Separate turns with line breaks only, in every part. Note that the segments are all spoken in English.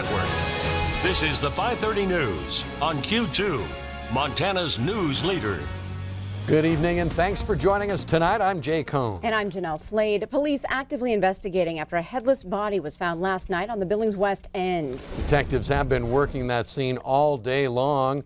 Network. This is the 5:30 News on Q2, Montana's news leader.
Good evening and thanks for joining us tonight. I'm Jay Cohn.
And I'm Jeanelle Slade. Police actively investigating after a headless body was found last night on the building's west end.
Detectives have been working that scene all day long.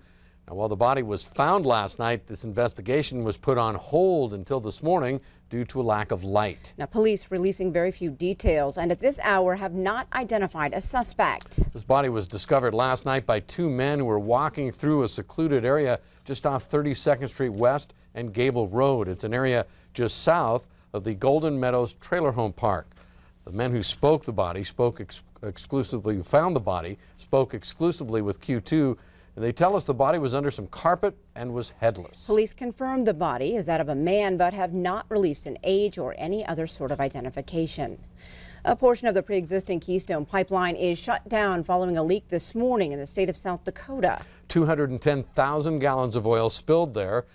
Now, while the body was found last night, this investigation was put on hold until this morning due to a lack of light.
Now, police releasing very few details and at this hour have not identified a suspect.
This body was discovered last night by two men who were walking through a secluded area just off 32nd Street West and Gable Road. It's an area just south of the Golden Meadows Trailer Home Park. The men who found the body spoke exclusively with Q2. And they tell us the body was under some carpet and was headless.
Police confirmed the body is that of a man, but have not released an age or any other sort of identification. A portion of the pre-existing Keystone pipeline is shut down following a leak this morning in the state of South Dakota.
210,000 gallons of oil spilled there.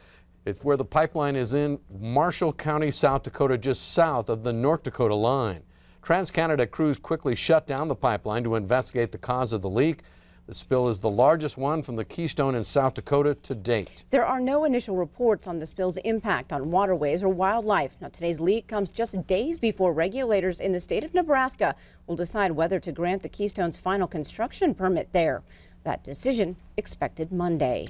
It's where the pipeline is in Marshall County, South Dakota, just south of the North Dakota line. TransCanada crews quickly shut down the pipeline to investigate the cause of the leak. The spill is the largest one from the Keystone in South Dakota to date.
There are no initial reports on the spill's impact on waterways or wildlife. Now, today's leak comes just days before regulators in the state of Nebraska will decide whether to grant the Keystone's final construction permit there. That decision expected Monday.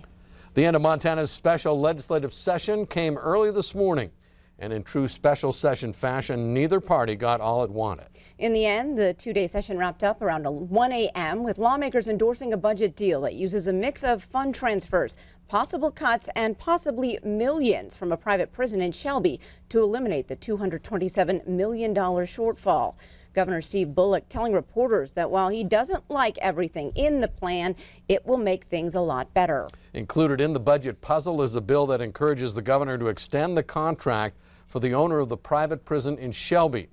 The end of Montana's special legislative session came early this morning. And in true special session fashion, neither party got all it wanted.
In the end, the two-day session wrapped up around 1 a.m. with lawmakers endorsing a budget deal that uses a mix of fund transfers, possible cuts, and possibly millions from a private prison in Shelby to eliminate the $227 million shortfall. Governor Steve Bullock telling reporters that while he doesn't like everything in the plan, it will make things a lot better. Included in the budget puzzle is a bill that encourages the governor to extend the contract for the owner of the private prison in Shelby.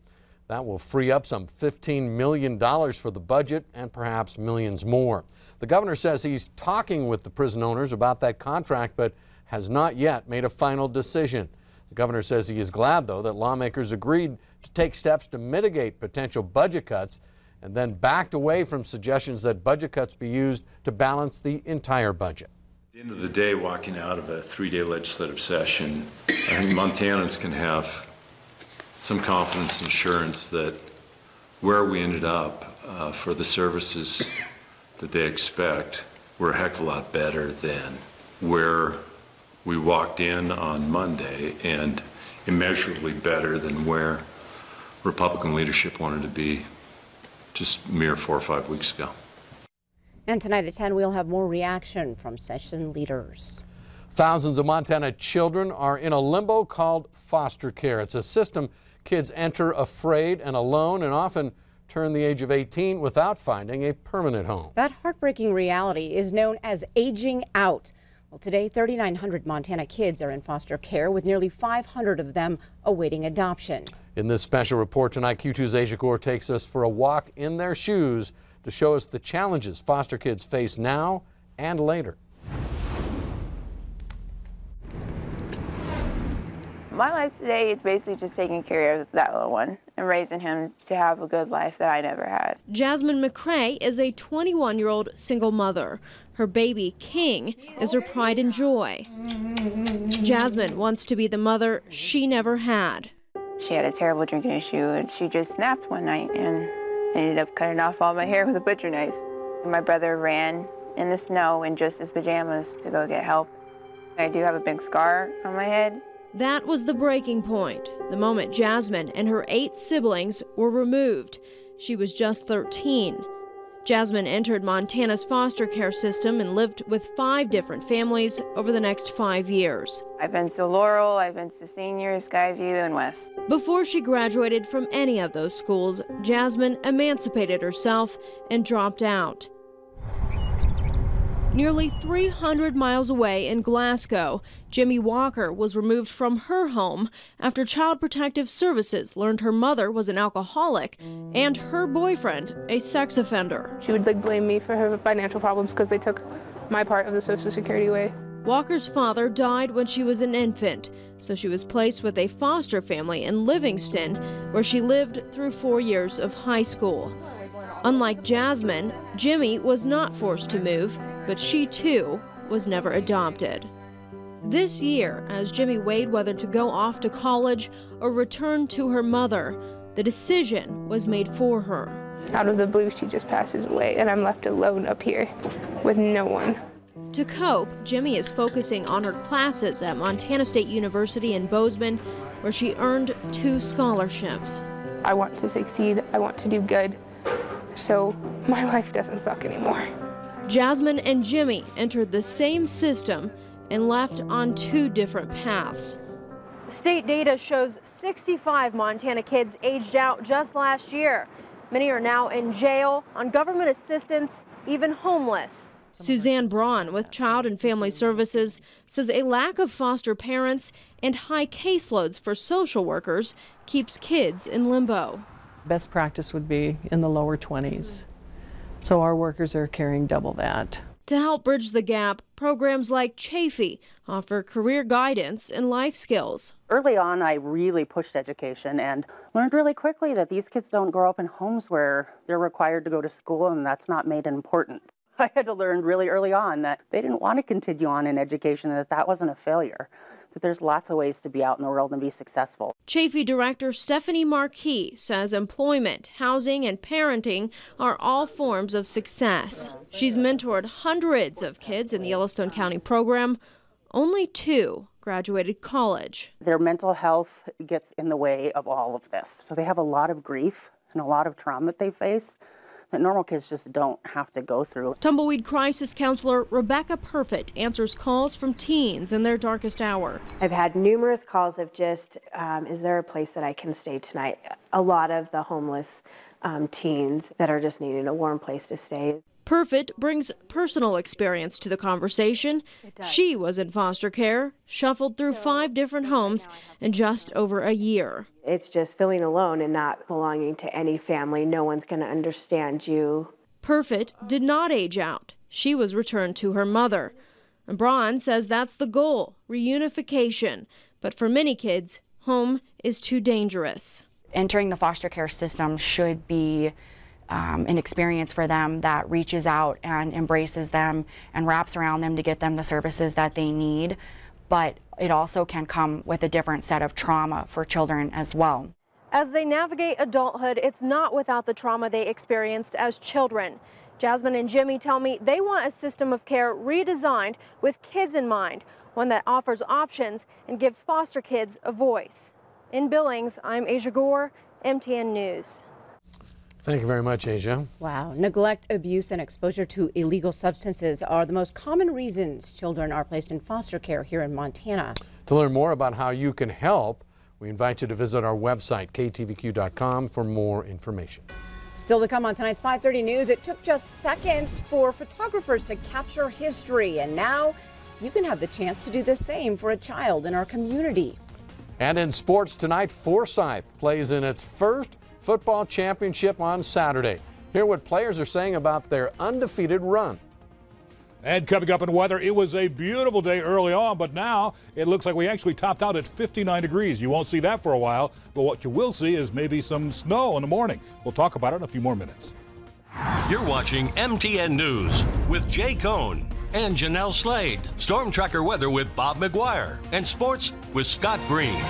That will free up some $15 million for the budget and perhaps millions more. The governor says he's talking with the prison owners about that contract, but has not yet made a final decision. The governor says he is glad, though, that lawmakers agreed to take steps to mitigate potential budget cuts and then backed away from suggestions that budget cuts be used to balance the entire budget.
At the end of the day, walking out of a three-day legislative session, I think Montanans can have some confidence and assurance that where we ended up for the services that they expect, we're a heck of a lot better than where we walked in on Monday, and immeasurably better than where Republican leadership wanted to be just mere 4 or 5 weeks ago.
And tonight at 10, we'll have more reaction from session leaders.
Thousands of Montana children are in a limbo called foster care. It's a system kids enter afraid and alone and often turn the age of 18 without finding a permanent home.
That heartbreaking reality is known as aging out. Well, today, 3,900 Montana kids are in foster care, with nearly 500 of them awaiting adoption. In this special report tonight, Q2's Asia Gore takes us for a walk in their shoes to show us the challenges foster kids face now and later.
My life today is basically just taking care of that little one and raising him to have a good life that I never had.
Jasmine McCrae is a 21-year-old single mother. Her baby, King, is her pride and joy. Jasmine wants to be the mother she never had.
She had a terrible drinking issue, and she just snapped one night and ended up cutting off all my hair with a butcher knife. My brother ran in the snow in just his pajamas to go get help. I do have a big scar on my head.
That was the breaking point, the moment Jasmine and her 8 siblings were removed. She was just 13. Jasmine entered Montana's foster care system and lived with 5 different families over the next 5 years.
I've been to Laurel, I've been to Senior, Skyview, and West.
Before she graduated from any of those schools, Jasmine emancipated herself and dropped out. Nearly 300 miles away in Glasgow, Jimmy Walker was removed from her home after Child Protective Services learned her mother was an alcoholic and her boyfriend a sex offender.
She would blame me for her financial problems because they took my part of the Social Security away.
Walker's father died when she was an infant, so she was placed with a foster family in Livingston, where she lived through 4 years of high school. Unlike Jasmine, Jimmy was not forced to move, but she too was never adopted. This year, as Jimmy weighed whether to go off to college or return to her mother, the decision was made for her.
Out of the blue, she just passes away, and I'm left alone up here with no one.
To cope, Jimmy is focusing on her classes at Montana State University in Bozeman, where she earned 2 scholarships.
I want to succeed. I want to do good, so my life doesn't suck anymore.
Jasmine and Jimmy entered the same system and left on 2 different paths. State data shows 65 Montana kids aged out just last year. Many are now in jail, on government assistance, even homeless. Suzanne Braun with Child and Family Services says a lack of foster parents and high caseloads for social workers keeps kids in limbo.
Best practice would be in the lower 20s. So our workers are carrying double that.
To help bridge the gap, programs like Chafee offer career guidance and life skills.
Early on, I really pushed education and learned really quickly that these kids don't grow up in homes where they're required to go to school, and that's not made important. I had to learn really early on that they didn't want to continue on in education, that wasn't a failure, that there's lots of ways to be out in the world and be successful.
Chafee Director Stephanie Marquis says employment, housing, and parenting are all forms of success. She's mentored hundreds of kids in the Yellowstone County program. Only 2 graduated college.
Their mental health gets in the way of all of this. So they have a lot of grief and a lot of trauma that they face that normal kids just don't have to go through.
Tumbleweed crisis counselor Rebecca Perfect answers calls from teens in their darkest hour.
I've had numerous calls of just, is there a place that I can stay tonight? A lot of the homeless teens that are just needing a warm place to stay.
Perfect brings personal experience to the conversation. She was in foster care, shuffled through 5 different homes in just over a year.
It's just feeling alone and not belonging to any family. No one's going to understand you.
Perfect did not age out. She was returned to her mother. And Braun says that's the goal, reunification. But for many kids, home is too dangerous.
Entering the foster care system should be an experience for them that reaches out and embraces them and wraps around them to get them the services that they need. But it also can come with a different set of trauma for children as well.
As they navigate adulthood, it's not without the trauma they experienced as children. Jasmine and Jimmy tell me they want a system of care redesigned with kids in mind, one that offers options and gives foster kids a voice. In Billings, I'm Asia Gore, MTN News.
Thank you very much, Asia.
Wow. Neglect, abuse, and exposure to illegal substances are the most common reasons children are placed in foster care here in Montana.
To learn more about how you can help, we invite you to visit our website, ktvq.com, for more information.
Still to come on tonight's 5:30 News, it took just seconds for photographers to capture history, and now you can have the chance to do the same for a child in our community.
And in sports tonight, Forsyth plays in its first football championship on Saturday. Hear what players are saying about their undefeated run.
And coming up in weather, it was a beautiful day early on, but now it looks like we actually topped out at 59 degrees. You won't see that for a while, but what you will see is maybe some snow in the morning. We'll talk about it in a few more minutes.
You're watching MTN News with Jay Cohn and Jeanelle Slade. Storm Tracker weather with Bob McGuire and sports with Scott Green.